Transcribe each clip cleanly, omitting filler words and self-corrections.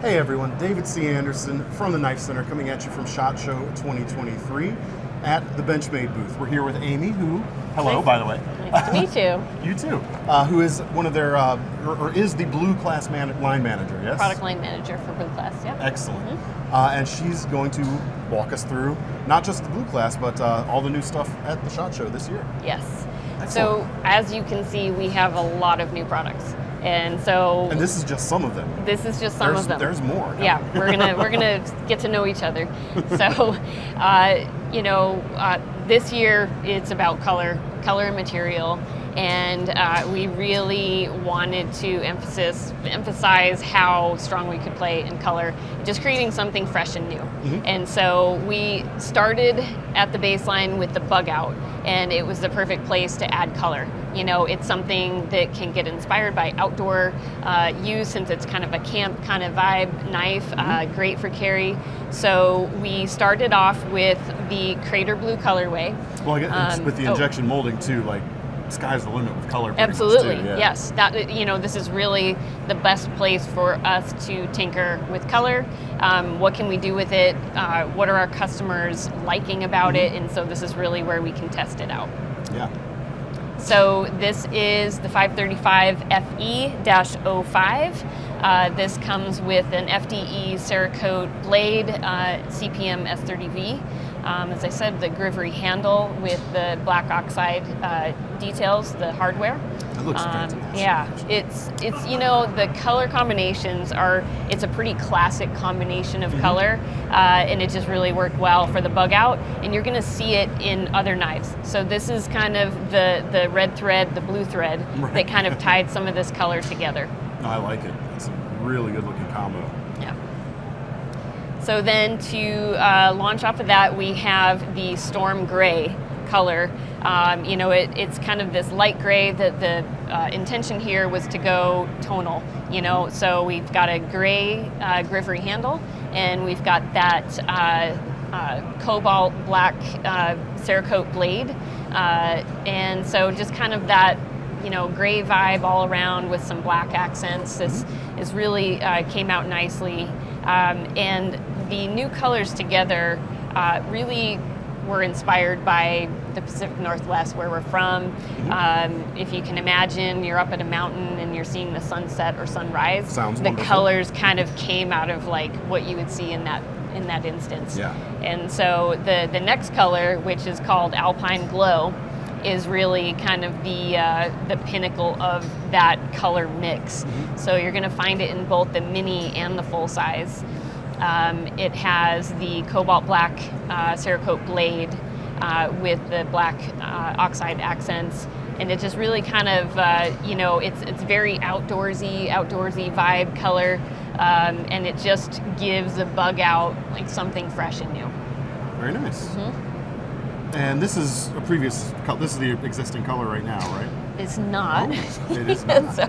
Hey everyone, David C. Anderson from the KnifeCenter coming at you from SHOT Show 2023 at the Benchmade booth. We're here with Amy, who, hello, by the way. Nice to meet you. You too. Who is one of their, or is the Blue Class line manager, yes? Product line manager for Blue Class, yeah. Excellent. And she's going to walk us through not just the Blue Class, but all the new stuff at the SHOT Show this year. Yes. Excellent. So as you can see, we have a lot of new products. And this is just some of them. This is just some of them. There's more. Yeah, we're gonna get to know each other. So, this year it's about color and material, and we really wanted to emphasize how strong we could play in color, just creating something fresh and new. And so we started at the baseline with the bug out, and it was the perfect place to add color. You know, it's something that can get inspired by outdoor use, since it's kind of a camp kind of vibe knife, great for carry. So we started off with the Crater Blue colorway. Well, I guess with the injection molding too, like sky's the limit with color. Absolutely, too, yeah. yes. That, this is really the best place for us to tinker with color. What can we do with it? What are our customers liking about it? And so this is really where we can test it out. Yeah. So this is the 535 FE-05. This comes with an FDE Cerakote blade, CPM S30V. As I said, the Grivery handle with the black oxide details, the hardware. It looks fantastic. Yeah, it's the color combinations it's a pretty classic combination of color, and it just really worked well for the bug out, and you're gonna see it in other knives. So this is kind of the red thread, the blue thread, that kind of tied some of this color together. No, I like it. It's a really good looking combo. Yeah. So then to launch off of that, we have the Storm Gray color. It's kind of this light gray. The intention here was to go tonal, so we've got a gray Grivery handle, and we've got that cobalt black Cerakote blade, and so just kind of that gray vibe all around with some black accents. This is really came out nicely, and the new colors together really were inspired by the Pacific Northwest, where we're from. If you can imagine, you're up at a mountain and you're seeing the sunset or sunrise. Sounds the wonderful. Colors kind of came out of like what you would see in that instance. Yeah. And so the next color, which is called Alpine Glow, is really kind of the pinnacle of that color mix. So you're going to find it in both the mini and the full size. It has the cobalt black Cerakote blade with the black oxide accents, and it just really kind of it's very outdoorsy vibe color, and it just gives the bug out like something fresh and new. Very nice. And this is this is the existing color right now, right? It's not. Oh, it is not. So,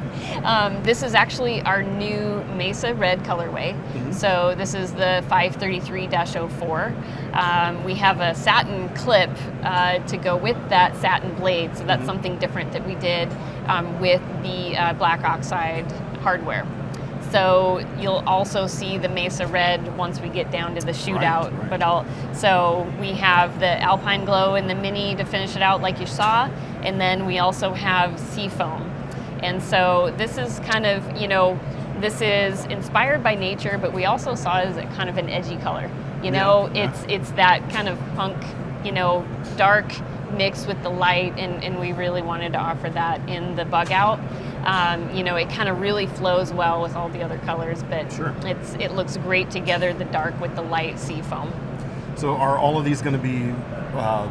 this is actually our new Mesa Red colorway. So this is the 533-04. We have a satin clip to go with that satin blade, so that's something different that we did with the black oxide hardware. So you'll also see the Mesa Red once we get down to the shootout. Right. So we have the Alpine Glow and the Mini to finish it out like you saw, and then we also have Seafoam. And so this is kind of, this is inspired by nature, but we also saw it as kind of an edgy color. It's that kind of punk, dark mix with the light, and we really wanted to offer that in the bug out. It kind of really flows well with all the other colors, but it looks great together, the dark with the light Seafoam. So are all of these going to be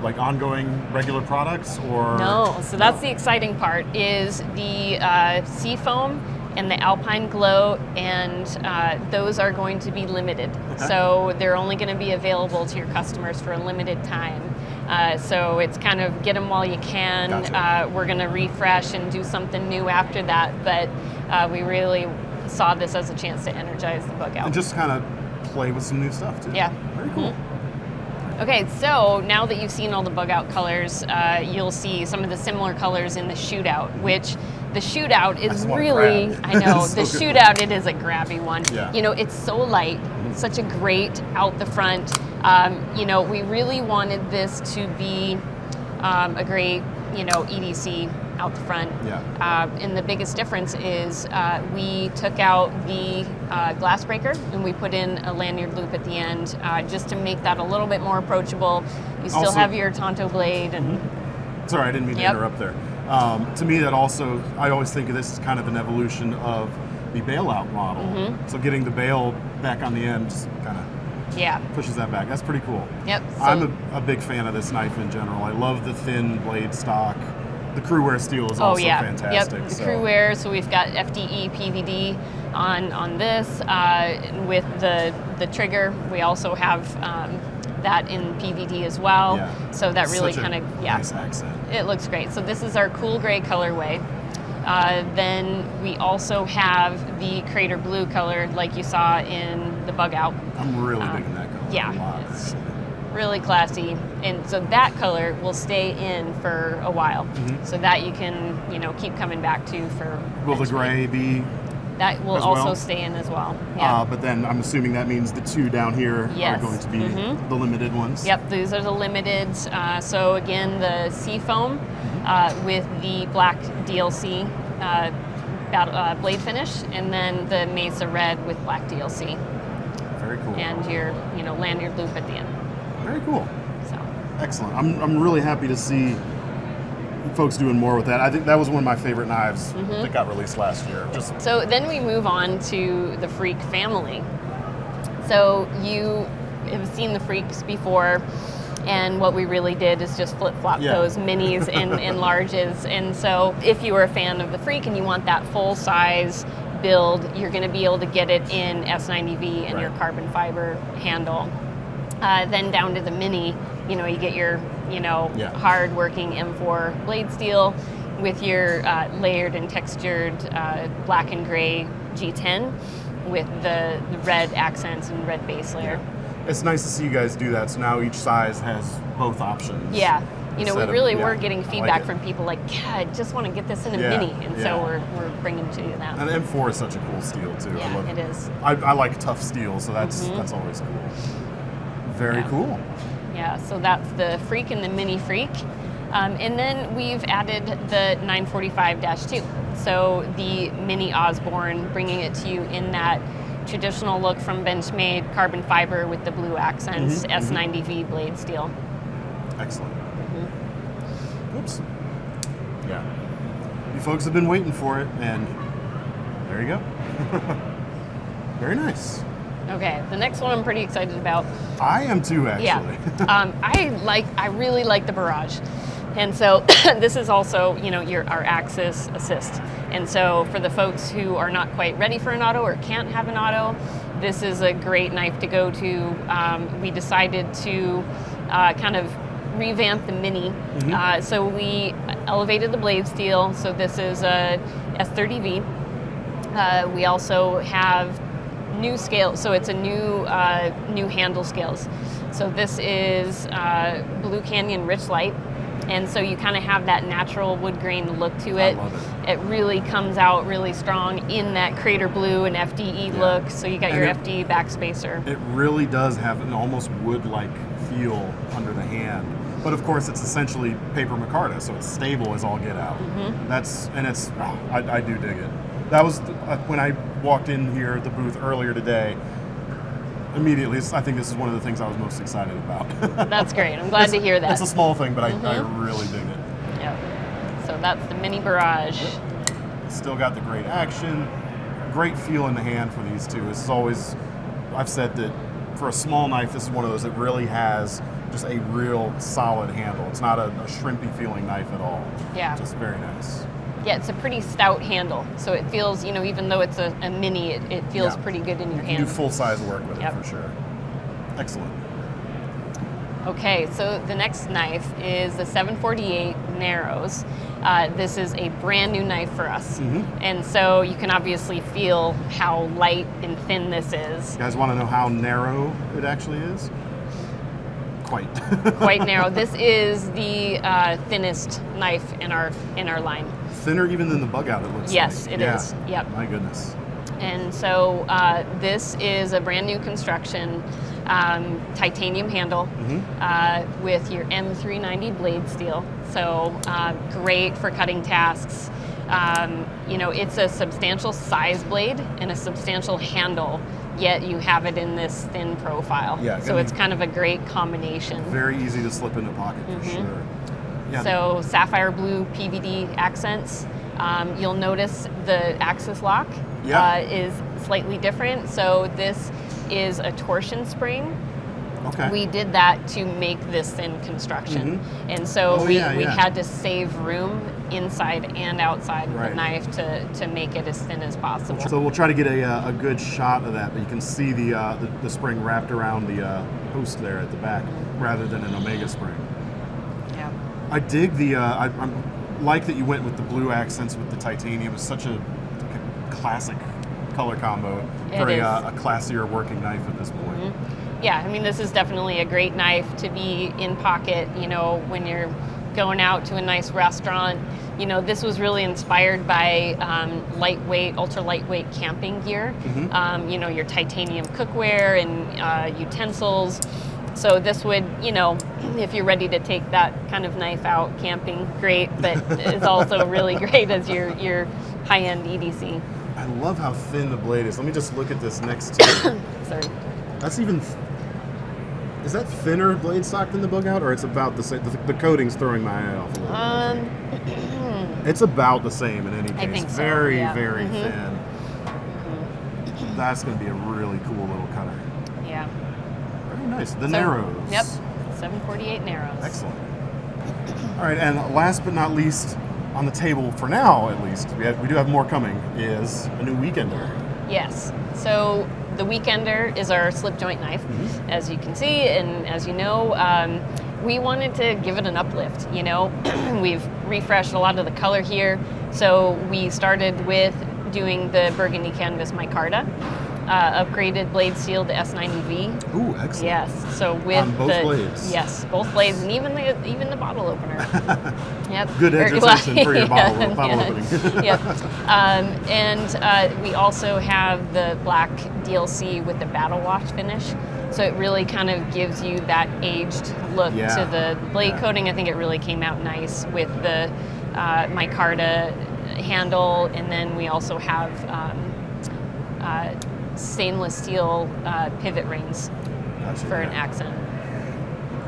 like ongoing regular products, or? No, so that's the exciting part, is the Seafoam and the Alpine Glow, and those are going to be limited. So they're only going to be available to your customers for a limited time. So it's kind of get them while you can. Gotcha. We're going to refresh and do something new after that, but we really saw this as a chance to energize the bug out. And just kind of play with some new stuff too. Yeah. Very cool. Okay, so now that you've seen all the bug out colors, you'll see some of the similar colors in the shootout, which the shootout is really, I know, the shootout, it is a grabby one. Yeah. You know, it's so light, such a great out the front. You know, we really wanted this to be a great, you know, EDC out the front. Yeah. And the biggest difference is we took out the glass breaker and we put in a lanyard loop at the end just to make that a little bit more approachable. You still Also, have your Tonto blade and sorry, I didn't mean to interrupt there. To me, that also, I always think of this as kind of an evolution of the bailout model. So getting the bail back on the end just kind of pushes that back. That's pretty cool. Yep. So, I'm a big fan of this knife in general. I love the thin blade stock. The crew wear steel is also fantastic. Yep, the crew wear. So we've got FDE PVD on this with the trigger. We also have that in PVD as well. Yeah. So that really kind of nice accent. It looks great. So this is our cool gray colorway. Then we also have the Crater Blue color, like you saw in the bug out. I'm really digging that color. Yeah, it's really classy, and so that color will stay in for a while, so that you can, you know, keep coming back to for. Will the gray be? That will also stay in as well. Yeah. But then I'm assuming that means the two down here are going to be the limited ones. Yep, these are the limited. So again, the Seafoam with the black DLC blade finish, and then the Mesa Red with black DLC. Very cool. And your, you know, lanyard loop at the end. Very cool. So excellent. I'm really happy to see folks doing more with that. I think that was one of my favorite knives that got released last year. So then we move on to the Freak family. So you have seen the Freaks before, and what we really did is just flip-flop those minis and larges. And so if you were a fan of the Freak and you want that full-size build, you're going to be able to get it in S90V and your carbon fiber handle. Then down to the mini, you know, you get your, you know, hard-working M4 blade steel with your layered and textured black and gray G10 with the red accents and red base layer. Yeah. It's nice to see you guys do that. So now each size has both options. Yeah. You know, we really were getting feedback from people like, yeah, I just want to get this in a mini. And so we're bringing to you that. And M4 is such a cool steel, too. Yeah, I love it is. I like tough steel, so that's always cool. Very cool. Yeah, so that's the Freak and the Mini Freak. And then we've added the 945-2. So the Mini Osborne, bringing it to you in that traditional look from Benchmade, carbon fiber with the blue accents, S90V blade steel. Excellent. Oops. Yeah. You folks have been waiting for it, and there you go. Very nice. Okay, the next one I'm pretty excited about. I am too, actually. Yeah. I really like the Barrage. And so this is also, you know, our Axis assist. And so for the folks who are not quite ready for an auto or can't have an auto, this is a great knife to go to. We decided to kind of revamp the Mini. So we elevated the blade steel. So this is a S30V. We also have new scale, so it's a new handle scales. So this is Blue Canyon Rich Light, and so you kind of have that natural wood grain look to it. I love it. It really comes out really strong in that Crater Blue and FDE look. So you got your FDE backspacer. It really does have an almost wood-like feel under the hand. But of course, it's essentially paper micarta, so it's stable as all get out. I do dig it. That was when I walked in here at the booth earlier today. Immediately, I think this is one of the things I was most excited about. That's great. I'm glad to hear that. It's a small thing, but I really dig it. Yeah. So that's the Mini Barrage. Still got the great action, great feel in the hand for these two. This is always, I've said that for a small knife, this is one of those that really has just a real solid handle. It's not a shrimpy feeling knife at all. Yeah. Just very nice. Yeah, it's a pretty stout handle, so it feels, you know, even though it's a mini, it feels pretty good in your hand. You can do full-size work with it for sure. Excellent. Okay, so the next knife is the 748 Narrows. This is a brand new knife for us, and so you can obviously feel how light and thin this is. You guys want to know how narrow it actually is? quite. Quite narrow. This is the thinnest knife in our line. Thinner even than the bug out, it looks Yes, like. it is. Yep. My goodness. And so this is a brand new construction, titanium handle with your M390 blade steel. So great for cutting tasks. You know, it's a substantial size blade and a substantial handle, yet you have it in this thin profile. Yeah, so it's kind of a great combination. Very easy to slip in the pocket for sure. Yeah. So sapphire blue PVD accents. You'll notice the axis lock is slightly different. So this is a torsion spring. Okay. We did that to make this thin construction. And so we had to save room inside and outside the knife to make it as thin as possible. So we'll try to get a good shot of that, but you can see the spring wrapped around the post there at the back rather than an Omega spring. Yeah. I dig the, I like that you went with the blue accents with the titanium. It's such a classic color combo for a classier working knife at this point. Yeah, I mean, this is definitely a great knife to be in pocket, you know, when you're going out to a nice restaurant. You know, this was really inspired by lightweight, ultra lightweight camping gear. You know, your titanium cookware and utensils. So this would, you know, if you're ready to take that kind of knife out camping, great, but it's also really great as your high-end EDC. I love how thin the blade is. Let me just look at this next to Sorry. That's even, is that thinner blade stock than the bug out, or it's about the same? The coating's throwing my eye off a little bit. It's about the same in any case. I think so, very, yeah. very thin. That's going to be a really cool little cutter. Yeah. Very nice. The narrows. Yep. 748 narrows. Excellent. All right, and last but not least, on the table for now at least, we do have more coming, is a new Weekender. Yes. So the Weekender is our slip joint knife, as you can see, and as you know, we wanted to give it an uplift. You know, we've refreshed a lot of the color here, so we started with doing the burgundy canvas micarta, upgraded blade steel to S90V. Ooh, excellent. Yes. So with on both blades. Yes, both blades, and even the bottle opener. Yep. Good exercise for your bottle opening. Yep. And we also have the black DLC with the battle wash finish. So it really kind of gives you that aged look to the blade coating. I think it really came out nice with the micarta handle, and then we also have stainless steel pivot rings for an accent.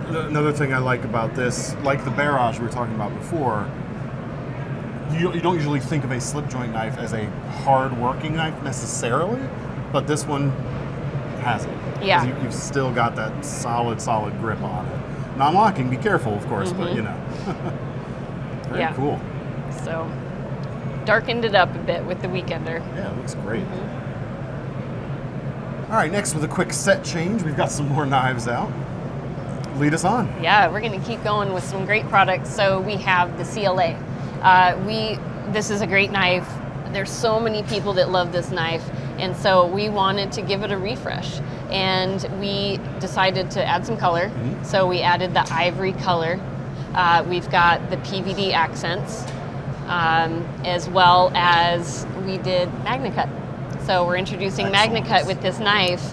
Another thing I like about this, like the barrage we were talking about before, you don't usually think of a slip joint knife as a hard working knife necessarily, but this one has it. Yeah. You've still got that solid grip on it. Non-locking, be careful of course, but you know. Very cool. So darkened it up a bit with the Weekender. Yeah, it looks great. All right, next with a quick set change, we've got some more knives out. Lead us on. Yeah, we're going to keep going with some great products. So we have the CLA. This is a great knife. There's so many people that love this knife, and so we wanted to give it a refresh. And we decided to add some color. So we added the ivory color. We've got the PVD accents, as well as we did MagnaCut. So we're introducing MagnaCut with this knife.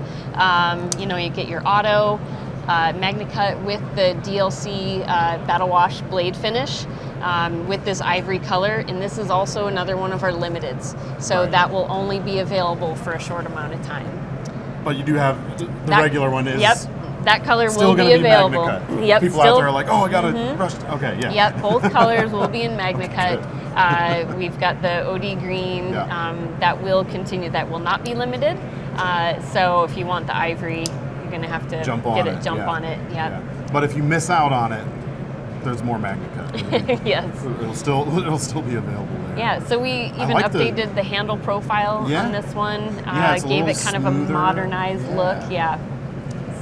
You know, you get your auto MagnaCut with the DLC Battle Wash blade finish with this ivory color, and this is also another one of our limiteds. So that will only be available for a short amount of time. But you do have the regular one is. Yep. That color still will be available. MagnaCut. Yep. People out there are like, oh, I got to rush. Okay, yeah. Yep. Both colors will be in MagnaCut. We've got the OD green that will continue. That will not be limited. So if you want the ivory, you're going to have to jump on it. Yeah. But if you miss out on it, there's more MagnaCut. Yes. It'll still be available there. Yeah. So we even updated the handle profile on this one. Gave it kind of a modernized look. Yeah.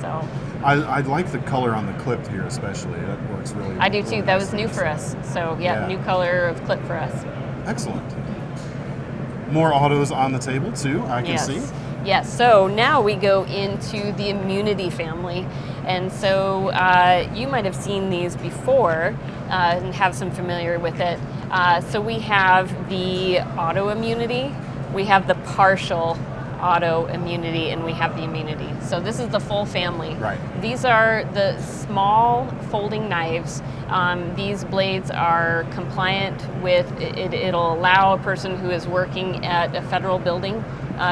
So. I like the color on the clip here, especially. That works really well. I do too. That was new for us. So, new color of clip for us. Excellent. More autos on the table, too, I can see. Yes, so now we go into the immunity family. And so you might have seen these before and have some familiar with it. So we have the autoimmunity, we have the partial autoimmunity, and we have the immunity. So this is the full family. Right. These are the small folding knives. These blades are compliant with, it'll allow a person who is working at a federal building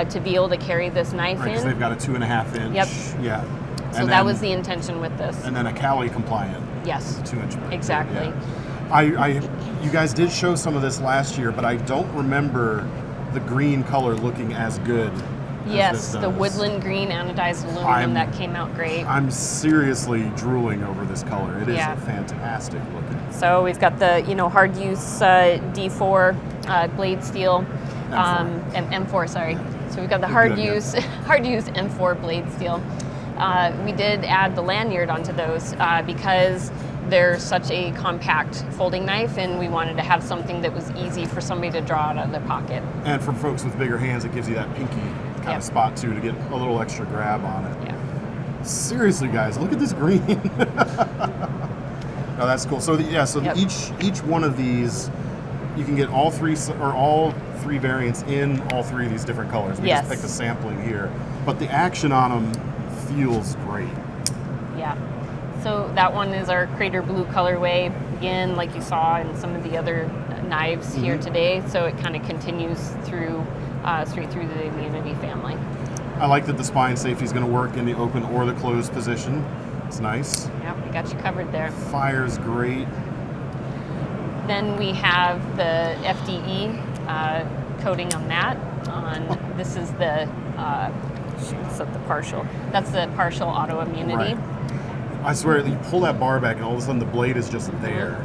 to be able to carry this knife Right, because in. they've got a 2.5 inch. Yep. Yeah. So that was the intention with this. And then a Cali compliant. Yes. 2-inch blade. Exactly. Yeah. You guys did show some of this last year, but I don't remember the green color looking as good. Yes, the woodland green anodized aluminum that came out great. I'm seriously drooling over this color. It is Yeah. fantastic looking. So we've got the hard use D4 blade steel, M4. Sorry. So we've got the hard use M4 blade steel. We did add the lanyard onto those because they're such a compact folding knife, and we wanted to have something that was easy for somebody to draw out of their pocket. And for folks with bigger hands, it gives you that pinky kind of spot too to get a little extra grab on it. Yeah. Seriously, guys, look at this green. Oh, that's cool. So each one of these, you can get all three variants in all three of these different colors. We just picked a sampling here, but the action on them feels great. Yeah. So that one is our Crater Blue colorway, again, like you saw in some of the other knives here today. So it kind of continues through straight through the immunity family. I like that the spine safety is going to work in the open or the closed position. It's nice. Yep, we got you covered there. Fire's great. Then we have the FDE coating on that. This is the partial. That's the partial autoimmunity. Right. I swear, you pull that bar back and all of a sudden the blade is just there.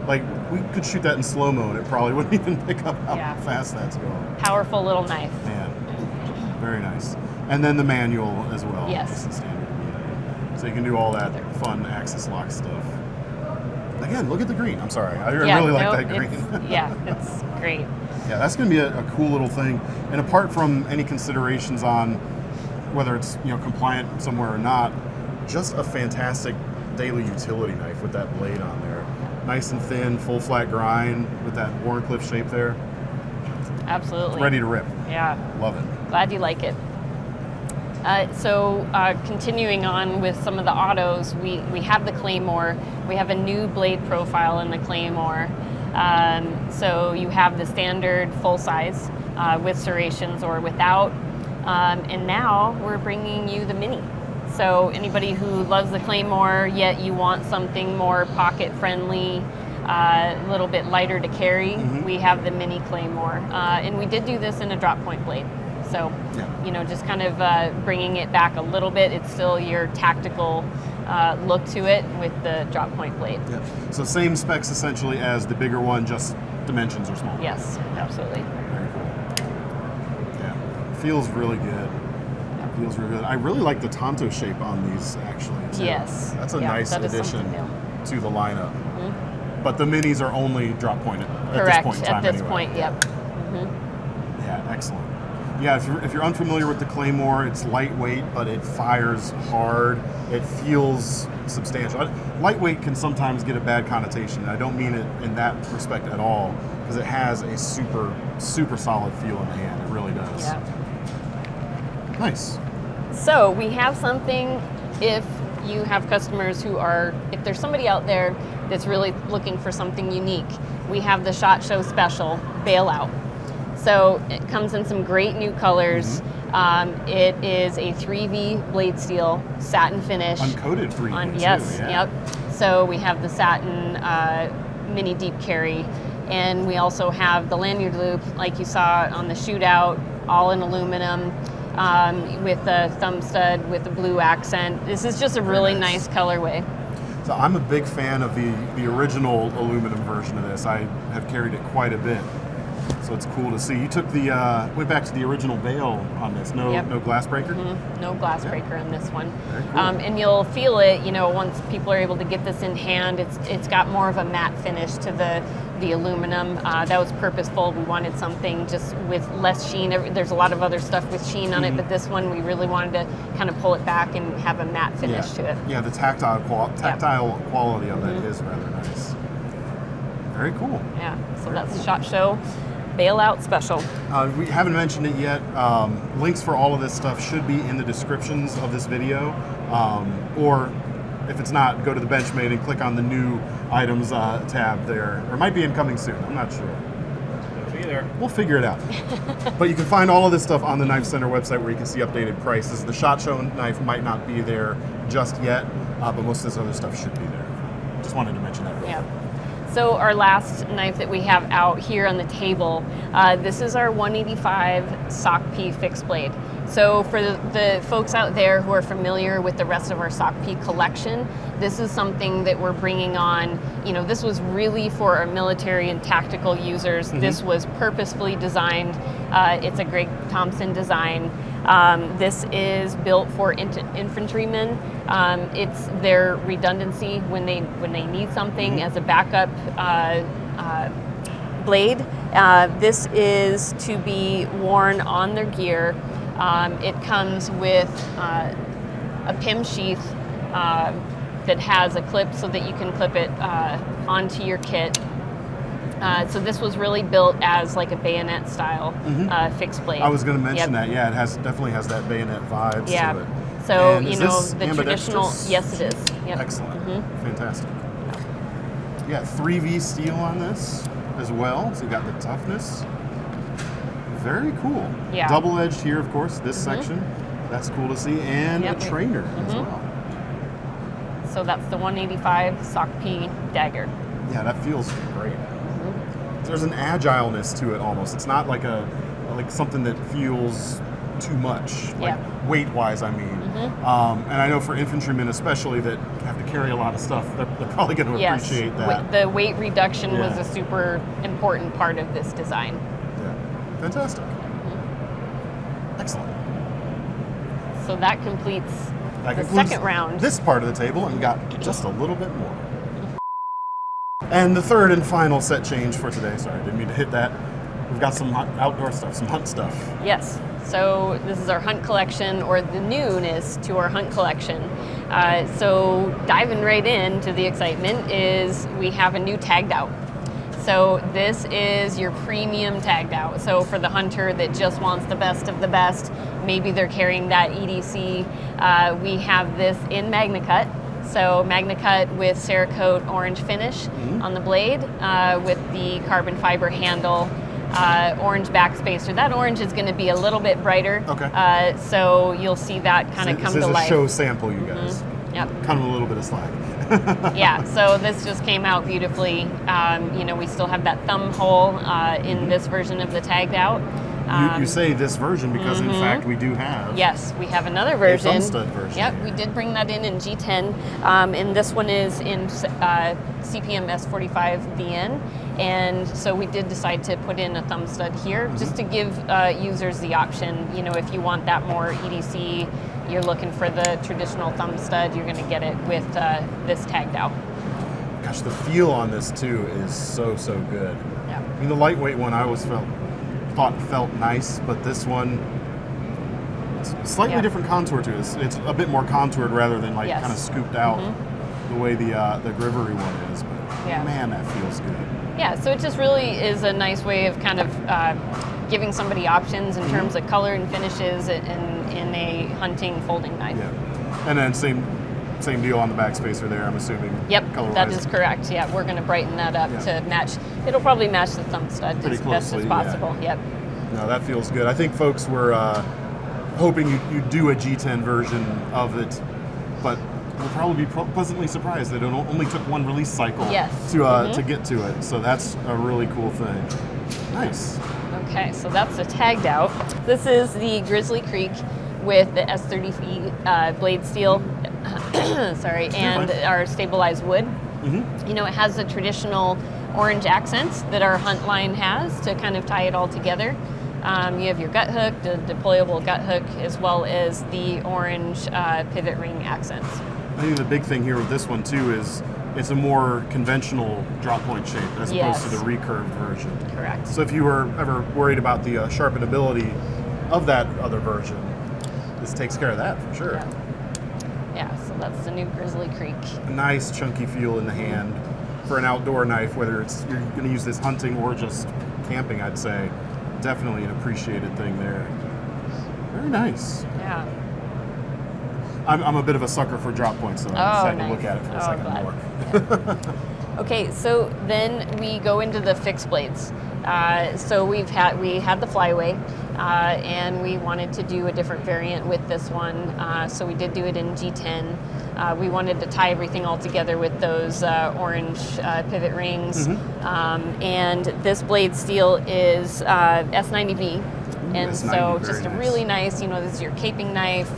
Like, we could shoot that in slow-mo and it probably wouldn't even pick up how fast that's going. Powerful little knife. Man, very nice. And then the manual as well. Yes. It's the standard immunity. So you can do all that fun axis lock stuff. Again, look at the green. I'm sorry. I really like that green. It's great. Yeah, that's going to be a cool little thing. And apart from any considerations on whether it's compliant somewhere or not, just a fantastic daily utility knife with that blade on there. Nice and thin, full flat grind with that Warncliffe shape there. Absolutely. It's ready to rip. Yeah. Love it. Glad you like it. Continuing on with some of the autos, we have the Claymore. We have a new blade profile in the Claymore. So you have the standard full size with serrations or without. And now we're bringing you the mini. So anybody who loves the Claymore, yet you want something more pocket friendly, a little bit lighter to carry, we have the mini Claymore. And we did do this in a drop point blade. So, just kind of bringing it back a little bit. It's still your tactical look to it with the drop point blade. Yeah. So same specs essentially as the bigger one, just dimensions are smaller. Yes, absolutely. Very cool. Yeah, feels really good. Feels really good. I really like the Tonto shape on these actually too. Yes. That's a nice addition to the lineup. But the minis are only drop point at this point in time. At this point, yep. Yeah, excellent. Yeah, if you're unfamiliar with the Claymore, it's lightweight, but it fires hard. It feels substantial. Lightweight can sometimes get a bad connotation. I don't mean it in that respect at all, because it has a super, super solid feel in the hand. It really does. Yeah. Nice. So we have something, if you have customers if there's somebody out there that's really looking for something unique, we have the SHOT Show Special Bailout. So it comes in some great new colors. It is a 3V blade steel satin finish. Uncoated 3V too, Yep. So we have the satin mini deep carry, and we also have the lanyard loop like you saw on the shootout, all in aluminum. With a thumb stud with a blue accent. This is just a really nice colorway. So I'm a big fan of the original aluminum version of this. I have carried it quite a bit. So it's cool to see. You took the went back to the original bail on this. No, Yep. no glass breaker. No glass breaker on this one. Very cool. And you'll feel it, once people are able to get this in hand. It's got more of a matte finish to the aluminum. That was purposeful. We wanted something just with less sheen. There's a lot of other stuff with sheen on it, but this one we really wanted to kind of pull it back and have a matte finish to it. Yeah, the tactile quality of it is rather nice. Very cool. Yeah, so that's SHOT Show Bailout Special. We haven't mentioned it yet. Links for all of this stuff should be in the descriptions of this video. Or if it's not, go to the Benchmade and click on the new items tab there. Or it might be incoming soon. I'm not sure. It'll be there. We'll figure it out. But you can find all of this stuff on the KnifeCenter website where you can see updated prices. The SHOT Show knife might not be there just yet, but most of this other stuff should be there. Just wanted to mention that real quick. So our last knife that we have out here on the table, this is our 185 Sock P fixed blade. So for the folks out there who are familiar with the rest of our Sock P collection, this is something that we're bringing on. This was really for our military and tactical users. This was purposefully designed. It's a Greg Thompson design. This is built for infantrymen. It's their redundancy when they need something as a backup blade. This is to be worn on their gear. It comes with a PIM sheath that has a clip so that you can clip it onto your kit. So this was really built as like a bayonet style fixed blade. I was going to mention that. Yeah, it definitely has that bayonet vibes to it. So and the traditional. Yes, it is. Yep. Excellent. Fantastic. Yeah, 3V steel on this as well. So you got the toughness. Very cool. Yeah. Double-edged here, of course. This section. That's cool to see, and a trainer as well. So that's the 185 Sock P dagger. Yeah, that feels great. There's an agileness to it almost. It's not like something that feels too much, weight-wise, I mean. And I know for infantrymen especially that have to carry a lot of stuff, they're probably going to appreciate that. The weight reduction was a super important part of this design. Yeah, fantastic. Excellent. So that completes the second round. This part of the table, and we got just a little bit more. And the third and final set change for today, sorry, didn't mean to hit that. We've got some outdoor stuff, some hunt stuff. Yes, so this is our hunt collection, or the newness to our hunt collection. So diving right into the excitement is we have a new tagged out. So this is your premium tagged out. So for the hunter that just wants the best of the best, maybe they're carrying that EDC, we have this in MagnaCut. So MagnaCut with Cerakote orange finish on the blade with the carbon fiber handle, orange backspacer. That orange is going to be a little bit brighter. Okay. So you'll see that kind of come to life. This is a show sample, you guys. Yep. Kind of a little bit of slack. Yeah, so this just came out beautifully. We still have that thumb hole in this version of the tagged out. You say this version because, in fact, we do have. Yes, we have another version. A thumb stud version. Yep, we did bring that in G10, and this one is in CPM S45VN, and so we did decide to put in a thumb stud here just to give users the option. If you want that more EDC, you're looking for the traditional thumb stud, you're going to get it with this tagged out. Gosh, the feel on this too is so good. Yeah. I mean, the lightweight one I always thought felt nice, but this one, it's a slightly different contour to it. It's a bit more contoured rather than kind of scooped out the way the Grivery one is. But man, that feels good. Yeah, so it just really is a nice way of kind of giving somebody options in terms of color and finishes in a hunting folding knife. Yeah, and then same deal on the backspacer there, I'm assuming. Yep, color-wise. that is correct. Yeah, we're going to brighten that up to match. It'll probably match the thumb stud pretty as closely, best as possible. Yep. No, that feels good. I think folks were hoping you'd do a G10 version of it, but we'll probably be pleasantly surprised that it only took one release cycle to get to it. So that's a really cool thing. Nice. Okay, so that's the tagged out. This is the Grizzly Creek with the S30 blade steel, sorry, and our stabilized wood. It has the traditional orange accents that our hunt line has to kind of tie it all together. You have your gut hook, the deployable gut hook, as well as the orange pivot ring accents. I think the big thing here with this one too is it's a more conventional drop point shape as opposed to the recurved version. Correct. So if you were ever worried about the sharpenability of that other version, this takes care of that for sure. Yeah, so that's the new Grizzly Creek. A nice chunky feel in the hand for an outdoor knife, whether it's you're going to use this hunting or just camping, I'd say. Definitely an appreciated thing there. Very nice. Yeah. I'm a bit of a sucker for drop points, so I just had to look at it for a second more. Yeah. Okay, so then we go into the fixed blades. So we had the flyway, and we wanted to do a different variant with this one. So we did do it in G10. We wanted to tie everything all together with those orange pivot rings. And this blade steel is S90V. And S90, so just nice. a really nice, this is your caping knife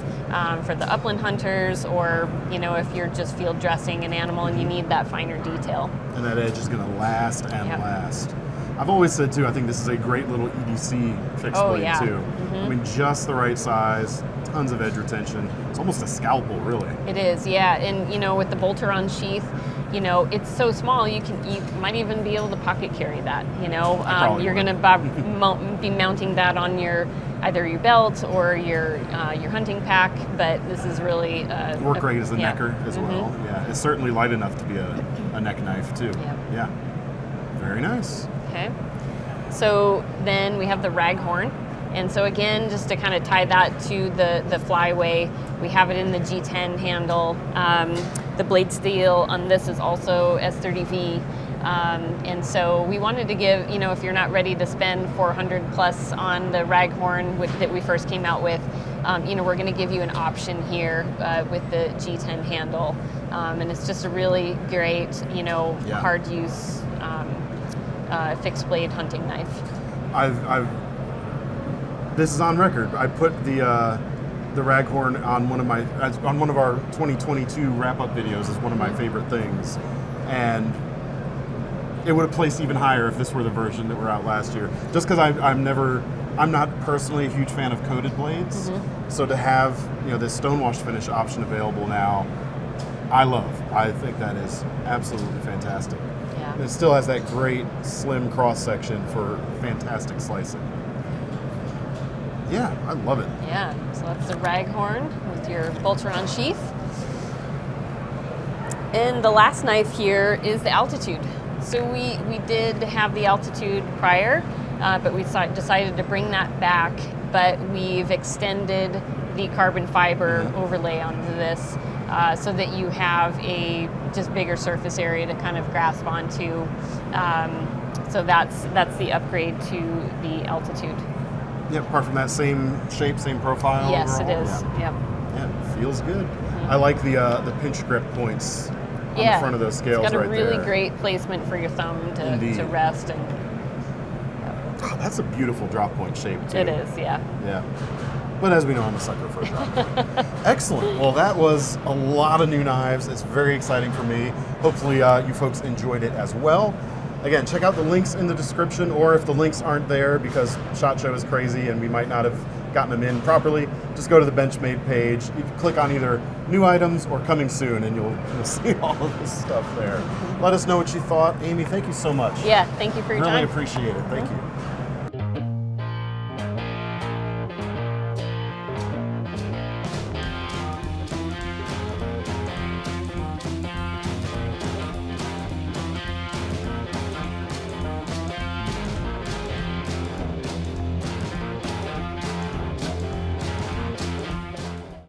for the upland hunters, or, if you're just field dressing an animal and you need that finer detail. And that edge is going to last and last. I've always said too, I think this is a great little EDC fixed blade too. I mean, just the right size, tons of edge retention. It's almost a scalpel, really. It is, yeah. And with the bolter-on sheath, it's so small you might even be able to pocket carry that. You're going to be mounting that on either your belt or your hunting pack. But this is really work great as a necker as well. Yeah, it's certainly light enough to be a neck knife too. Yeah, very nice. Okay, so then we have the raghorn, and so again, just to kind of tie that to the flyway, we have it in the G10 handle. The blade steel on this is also S30V, and so we wanted to give, if you're not ready to spend $400 plus on the raghorn that we first came out with, we're going to give you an option here with the G10 handle, and it's just a really great, hard use. Fixed blade hunting knife. This is on record. I put the raghorn on one of our 2022 wrap-up videos as one of my favorite things, and it would have placed even higher if this were the version that were out last year. Just because I'm not personally a huge fan of coated blades, so to have this stonewashed finish option available now, I think that is absolutely fantastic. It still has that great slim cross section for fantastic slicing. Yeah, I love it. Yeah, so that's the raghorn with your bolter-on sheath. And the last knife here is the altitude. So we did have the altitude prior, but we decided to bring that back, but we've extended the carbon fiber overlay onto this so that you have a just bigger surface area to kind of grasp onto. So that's the upgrade to the altitude. Yep, apart from that same shape, same profile. Yes, overall. it is. Yep. Yeah, it feels good. I like the pinch grip points on the front of those scales right there. It's got a really great placement for your thumb to rest. And oh, that's a beautiful drop point shape too. it is, yeah. Yeah. But as we know, I'm a sucker for a drop point. Excellent. Well, that was a lot of new knives. It's very exciting for me. Hopefully you folks enjoyed it as well. Again, check out the links in the description, or if the links aren't there because SHOT Show is crazy and we might not have gotten them in properly, just go to the Benchmade page. You can click on either new items or coming soon, and you'll see all of this stuff there. Let us know what you thought. Amy, thank you so much. Yeah, thank you for your time. Really appreciate it. Thank you.